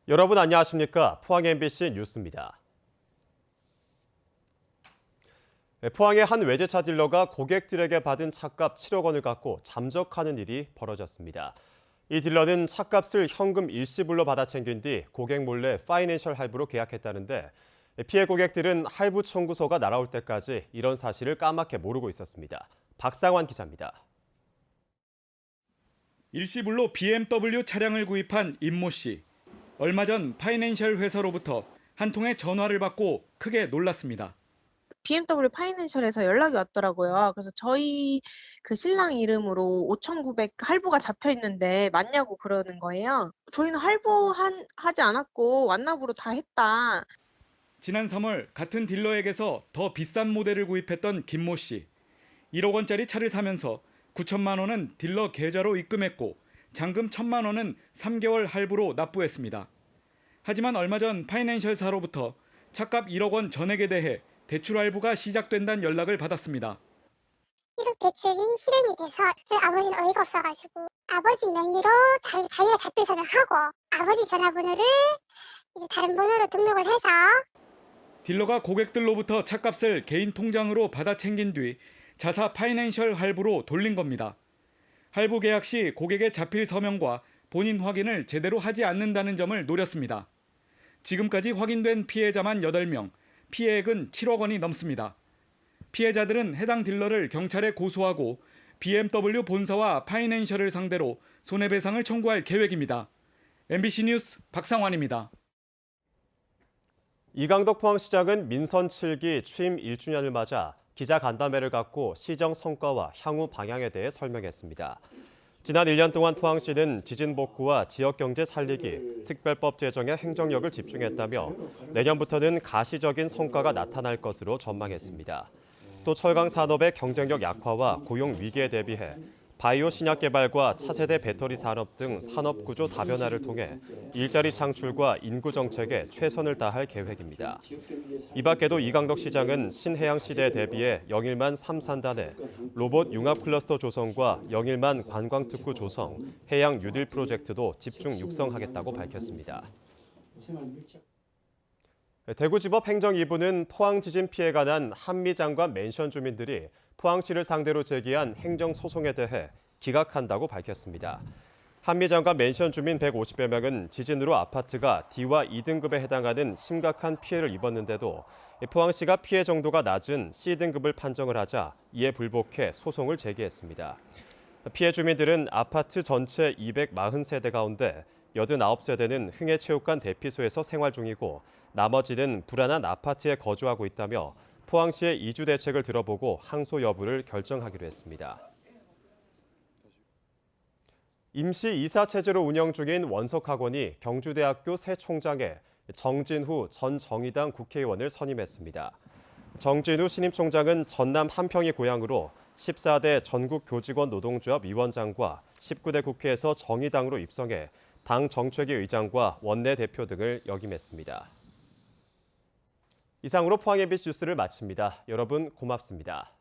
여러분 안녕하십니까? 포항 MBC 뉴스입니다. 포항의 한 외제차 딜러가 고객들에게 받은 차값 7억 원을 갖고 잠적하는 일이 벌어졌습니다. 이 딜러는 차값을 현금 일시불로 받아 챙긴 뒤 고객 몰래 파이낸셜 할부로 계약했다는데 피해 고객들은 할부 청구서가 날아올 때까지 이런 사실을 까맣게 모르고 있었습니다. 박상환 기자입니다. 일시불로 BMW 차량을 구입한 임모 씨. 얼마 전 파이낸셜 회사로부터 한 통의 전화를 받고 크게 놀랐습니다. BMW 파이낸셜에서 연락이 왔더라고요. 그래서 저희 그 신랑 이름으로 5,900 할부가 잡혀 있는데 맞냐고 그러는 거예요. 저희는 하지 않았고 완납으로 다 했다. 지난 3월 같은 딜러에게서 더 비싼 모델을 구입했던 김모 씨. 1억 원짜리 차를 사면서 9천만 원은 딜러 계좌로 입금했고 잔금 1,000만 원은 3개월 할부로 납부했습니다. 하지만 얼마 전 파이낸셜사로부터 차값 1억 원 전액에 대해 대출 할부가 시작된다는 연락을 받았습니다. 1억 대출이 실행이 돼서 아버지는 어이가 없어가지고 아버지 명의로 자기가 자필서를 하고 아버지 전화번호를 이제 다른 번호로 등록을 해서 딜러가 고객들로부터 차값을 개인 통장으로 받아 챙긴 뒤 자사 파이낸셜 할부로 돌린 겁니다. 할부 계약 시 고객의 자필 서명과 본인 확인을 제대로 하지 않는다는 점을 노렸습니다. 지금까지 확인된 피해자만 8명, 피해액은 7억 원이 넘습니다. 피해자들은 해당 딜러를 경찰에 고소하고 BMW 본사와 파이낸셜을 상대로 손해배상을 청구할 계획입니다. MBC 뉴스 박상환입니다. 이강덕 포항시장은 민선 7기 취임 1주년을 맞아 기자간담회를 갖고 시정 성과와 향후 방향에 대해 설명했습니다. 지난 1년 동안 포항시는 지진 복구와 지역경제 살리기, 특별법 제정에 행정력을 집중했다며 내년부터는 가시적인 성과가 나타날 것으로 전망했습니다. 또 철강 산업의 경쟁력 약화와 고용 위기에 대비해 바이오 신약 개발과 차세대 배터리 산업 등 산업 구조 다변화를 통해 일자리 창출과 인구 정책에 최선을 다할 계획입니다. 이 밖에도 이강덕 시장은 신해양 시대에 대비해 영일만 3산단에 로봇 융합 클러스터 조성과 영일만 관광특구 조성, 해양 뉴딜 프로젝트도 집중 육성하겠다고 밝혔습니다. 대구지법 행정 2부는 포항 지진 피해가 난 한미장관 맨션 주민들이 포항시를 상대로 제기한 행정소송에 대해 기각한다고 밝혔습니다. 한미장관 맨션 주민 150여 명은 지진으로 아파트가 D와 2등급에 해당하는 심각한 피해를 입었는데도 포항시가 피해 정도가 낮은 C등급을 판정을 하자 이에 불복해 소송을 제기했습니다. 피해 주민들은 아파트 전체 240세대 가운데 89세대는 흥해체육관 대피소에서 생활 중이고 나머지는 불안한 아파트에 거주하고 있다며 포항시의 이주 대책을 들어보고 항소 여부를 결정하기로 했습니다. 임시 이사 체제로 운영 중인 원석학원이 경주대학교 새 총장에 정진후 전 정의당 국회의원을 선임했습니다. 정진후 신임 총장은 전남 한평이 고향으로 14대 전국교직원 노동조합 위원장과 19대 국회에서 정의당으로 입성해 당 정책위 의장과 원내대표 등을 역임했습니다. 이상으로 포항 MBC 뉴스를 마칩니다. 여러분 고맙습니다.